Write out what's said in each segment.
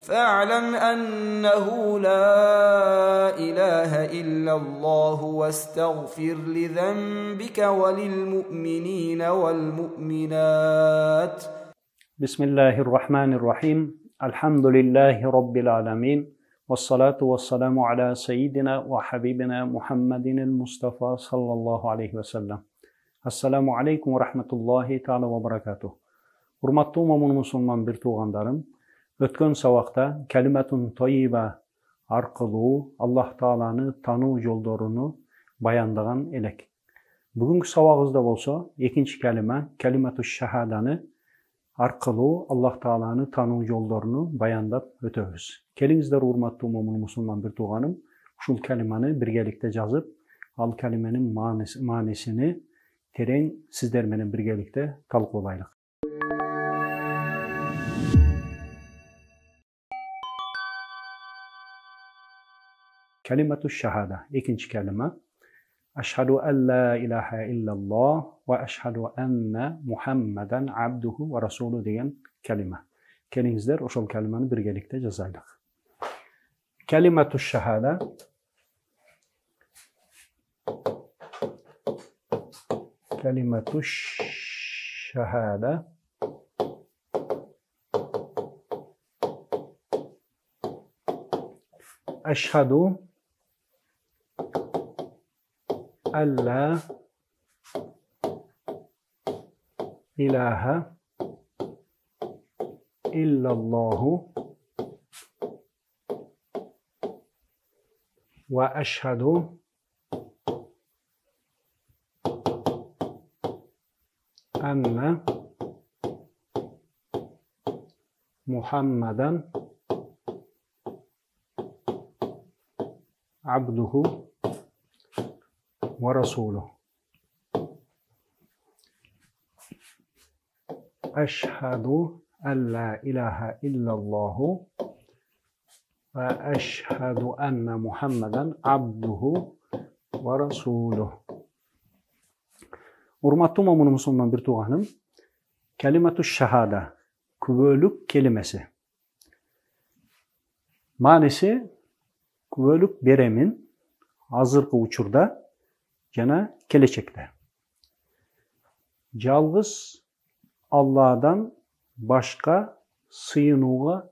فاعلم أنه لا إله إلا الله واستغفر لذنبك وللمؤمنين والمؤمنات. بسم الله الرحمن الرحيم. الحمد لله رب العالمين والصلاة والسلام على سيدنا وحبيبنا محمد المصطفى صلى الله عليه وسلم. Assalamu alaikum wa rahmatullahi ta'ala wa barakatuh. Hurmatly mo'min musulman bir tuğandarım, ötken sabakta kelimetun tayyiba arqılı Allah Ta'ala'nı tanı yollarını bayandagan elek. Bugünkü sabağızda bolsa ikinci kelime kelimetuş şahadanı arqılı Allah Ta'ala'nı tanı yollarını bayandap ötöbüz. Kelingizler hurmatly mo'min musulman bir tuğanım, şul kelimeni birgelikte yazıp, al kelimenin manisini tereň sizler menen birgelikte talqylaylyk. Kelimetuş şahada ikinci kelime. Eşhedü en la ilahe illallah ve eşhedü enne Muhammeden abduhu ve rasulü deyen kelime. Kelingizler oşol kelimeni birgelikte yazaylyk. Kelimetuş şahada kelimetuş şahada eşhedü en la ilahe illallahu ve eşhedü enne Muhammeden abduhu ve rasuluhu. Eşhedü en la ilahe illallahu ve eşhedü enne Muhammeden abduhu ve rasuluhu. Hurmatly mo'min musulman bir tuğanım, kelimetuş şahada, kübölük kelimesi. Manisi, kübölük beremin hazırkı uçurda, jana keleçekte. Jalgız Allah'dan başka sıyınuğa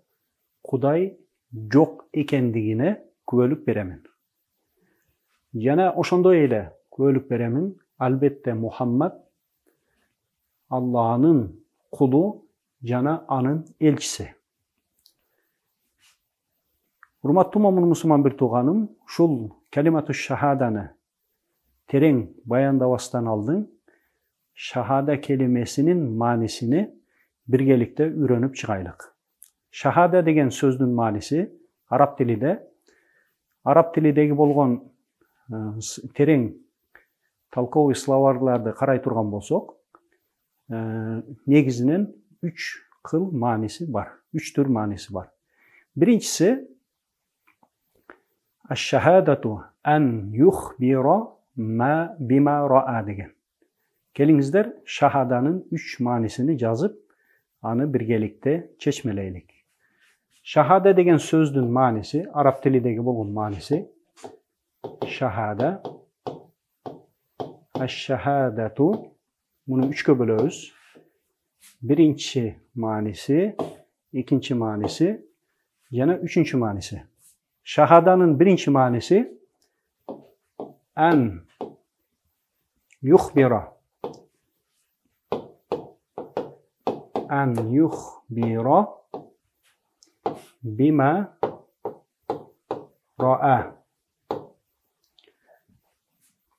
Kuday jok ekendigine kübölük beremin. Jana oşondo eyle kübölük beremin, albatta Muhammed Allah'ın kulu, jana anın elçisi. Hurmatly mo'min musulman bir tuğanım, şul kelimetuş şahadany tereň bayandabastan aldın, şahada kelimesinin manisini birgelikte öğrenip çıgaylyk. Şahada degen sözdün manisi Arap tilidegi bolgon tereň talkowy slowarlарды karay turgan bolsok, negizinen 3 kıl manisi var. 3 tür manisi var. Birincisi eş-şahadatu en yukhbira ma bima ra'a degen. Kelingizler şahadanın 3 manisini yazıp anı birgelikte çeşmeleylik. Şahada degen sözdün manisi, Arap tilidegi bolgon manisi şahada. Eş-şahadatu, bunu 3'e bölüyoruz. Birinci manisi, ikinci manisi, yana üçüncü manisi. Şahadanın birinci manisi en yukhbira bima ra'a.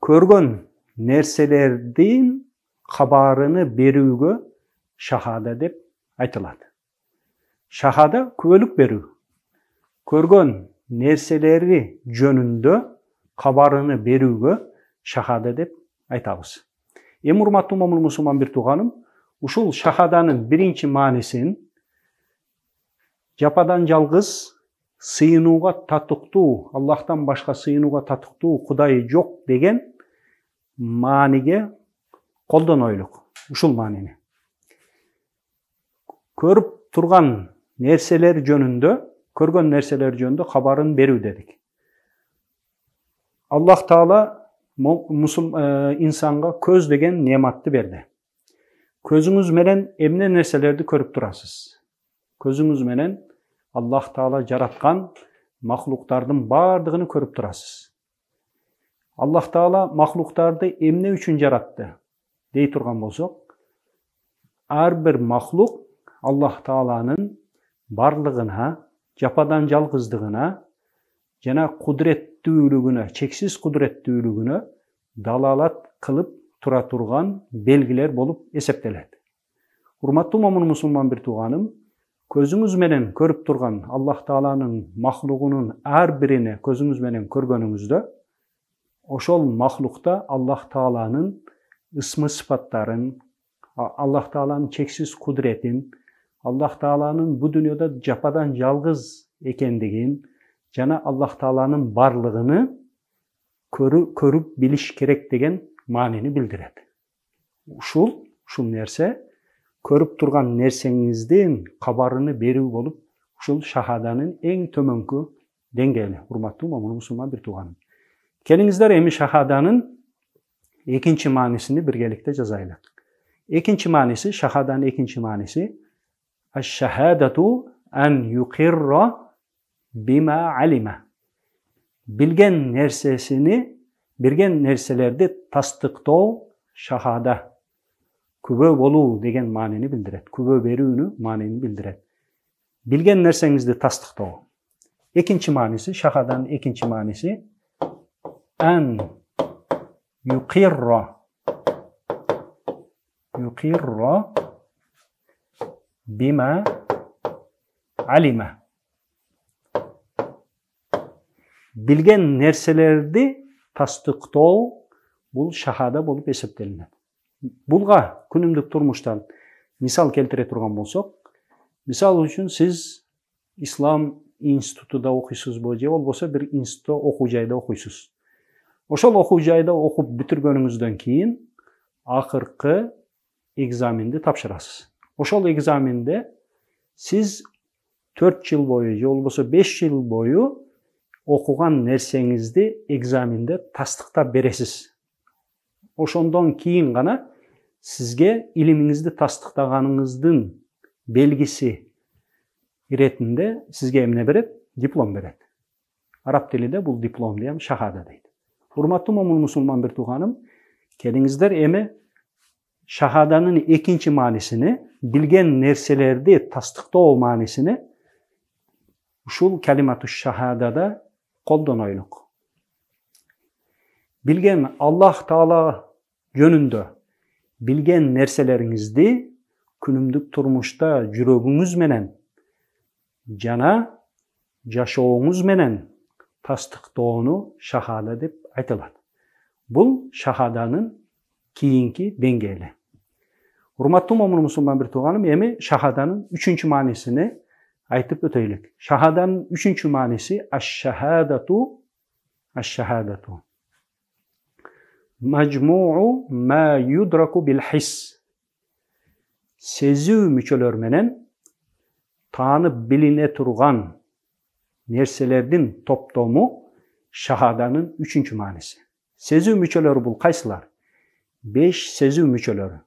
Körgön nerselerden habarını berүүgө şahada dep aytılады. Şahada kübölük berүү. Körgön nerseleri jönündө habarını berүүgö şahada dep aytabız. Em hurmatly mo'min musulman bir tuğanım, uşul şahadanın birinci manisin japadan jalgız sıyınууга татыктуу, Allah'tan başka sıyınууga татыктуу Kuday jok degen manige koldonoyluk. Uşul manini. Körüp turgan nerseler jönündө көргөн нерселер жөнүндө кабарын берүү дедик. Аллах Таала инсанга көз деген нематты берди. Көзүңүз менен эмне нерселерди көрүп турасыз. Көзүңүз менен Аллах Таала жараткан махлуктардын бардыгын көрүп турасыз. Аллах Таала махлуктарды эмне үчүн жаратты дей турган болсок, ар бир махлук Аллах Тааланын барлыгына, жападан жалгыздыгына жана кудуреттүүлүгүнө, чексиз кудуреттүүлүгүнө далалат кылып тура турган белгилер болуп эсептелет. Урматтуу момун мусулман бир тууганым, көзүңүз менен көрүп турган Аллах Тааланын махлугунун ар бирине көзүңүз менен көргөнүңүздө, ошол махлукта Аллах Тааланын ысмы сыпаттарын, Аллах Тааланын чексиз кудуретин, Аллах Тааланын бу дүйнөдө жападан жалгыз экендигин жана Аллах Тааланын барлыгыны көрүп билиш керек деген маанини билдирет. Ушул нерсе көрүп турган нерсеңиздин кабарыны берүү болуп, ушул шахаданын эң төмөнкү деңгээли. Урматтуу момун мусулман бир тууганым. Келиңиздер эми шахаданын экинчи маанисини биргеликте жазайлык. Экинчи мааниси, шахаданын экинчи мааниси аш-шахадату ан юқирра бима алима. Билген нерселерди тастыктоо шахада. Күбө болуу деген маанини билдирет. Күбө берүүнү маанини билдирет. Билген нерсеңизди тастыктоо. Экинчи мааниси, шахаданын экинчи мааниси ан юқирра бима алима. Билген нерселерди тастыктоо бул шахада болуп эсептелинет. Булга күнүмдүк турмуштан мисал келтире турган болсок, мисал үчүн сиз ислам институтунда окуйсуз же болбосо бир институтта окуу жайда окуйсуз. Ошол окуу жайда окуп бүтүргөнүңүздөн кийин акыркы экзаменди тапшырасыз. Ошол экзаменде сиз 4 жыл бою же болбосо 5 жыл бою окуган нерсеңизди экзаменде тастыктап бересиз. Ошондон кийин гана сизге илимиңизди тастыктаганыңыздын белгиси иретинде сизге эмне берет? Диплом берет. Араб тилинде бул дипломду ham шахада дейт. Урматтуу момун мусулман бир тууганым, келиңиздер эми шахаданын экинчи маанисини, билген нерселерди тастыктоо маанисини ушул калимату шахадада колдонойлук. Билген Аллах Таала жөнүндө билген нерселериңизди күнүмдүк турмушта жүрөгүңүз менен жана жашооңуз менен тастыктоону шахада деп айтылат. Бул шахаданын кийинки деңгээли. Урматтуу момун мусулман бир тууганым, эми шахаданын үчүнчү маанисини айтып өтөйлүк. Шахаданын үчүнчү мааниси аш-шахадату majmuu ma yudraku bil his. Сезүү мүчөлөр менен таанып билине турган нерселердин топтому шахаданын үчүнчү мааниси. Сезүү мүчөлөрү бул кайсылар? 5 сезүү мүчөлөрү.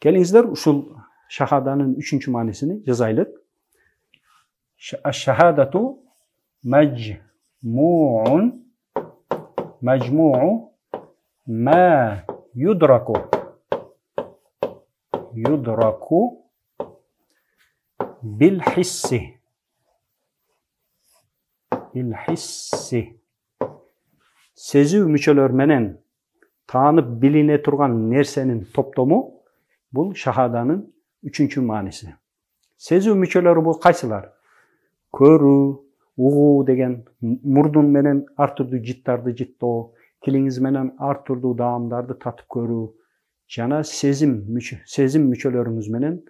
Келиңиздер ушул шахаданын үчүнчү маанисини жазайлык. Аш-шахадату majmuu ma yudraku bil hissi. Сезүү мүчөлөр менен таанып билине турган нерсенин топтому бул шахаданын үчүнчү мааниси. Сезүү мүчөлөрү бул кайсылар? Көрүү, угуу деген, мурдун менен ар түрдүү жыттарды жыттоо, тилиңиз менен ар түрдүү даамдарды татып көрүү, жана сезим мүчөлөрүңүз менен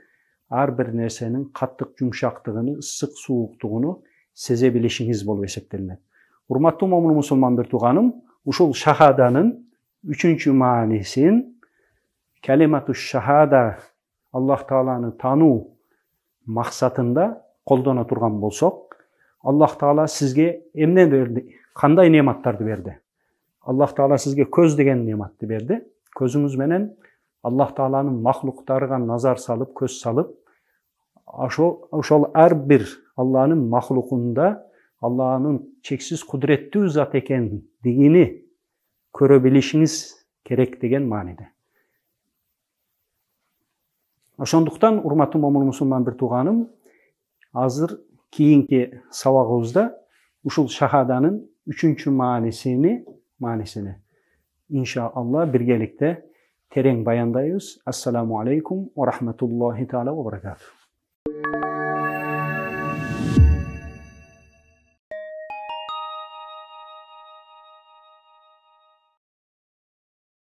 ар бир нерсенин каттык жумшактыгын, ысык сууктугуну сезе билишиңиз болуп эсептелинет. Урматтуу момун мусулман бир тууганым, ушул шахаданын үчүнчү маанисин калимату шахада Аллах Тааланы тануу максатында колдоно турган болсок, Alloh taolo sizga emne berdi? Qanday ne'matlarni berdi? Alloh taolo sizga ko'z degan ne'matni berdi. Ko'zingiz bilan Alloh taolaning mahluqlariga nazar solib, ko'z solib, o'shol har bir Allohning mahluqunda Allohning cheksiz qudratli zot ekanligini ko'ra bilishingiz kerak degan ma'noda. Ошондуктан, урматтуу момун мусулман бир тууганым, азыр кийинки сабагыбызда ушул шахаданын 3-чү маанисини иншаалла биргеликте терең баяндайбыз. Ассаламу алейкум ва рахматуллахи таала ва баракатух.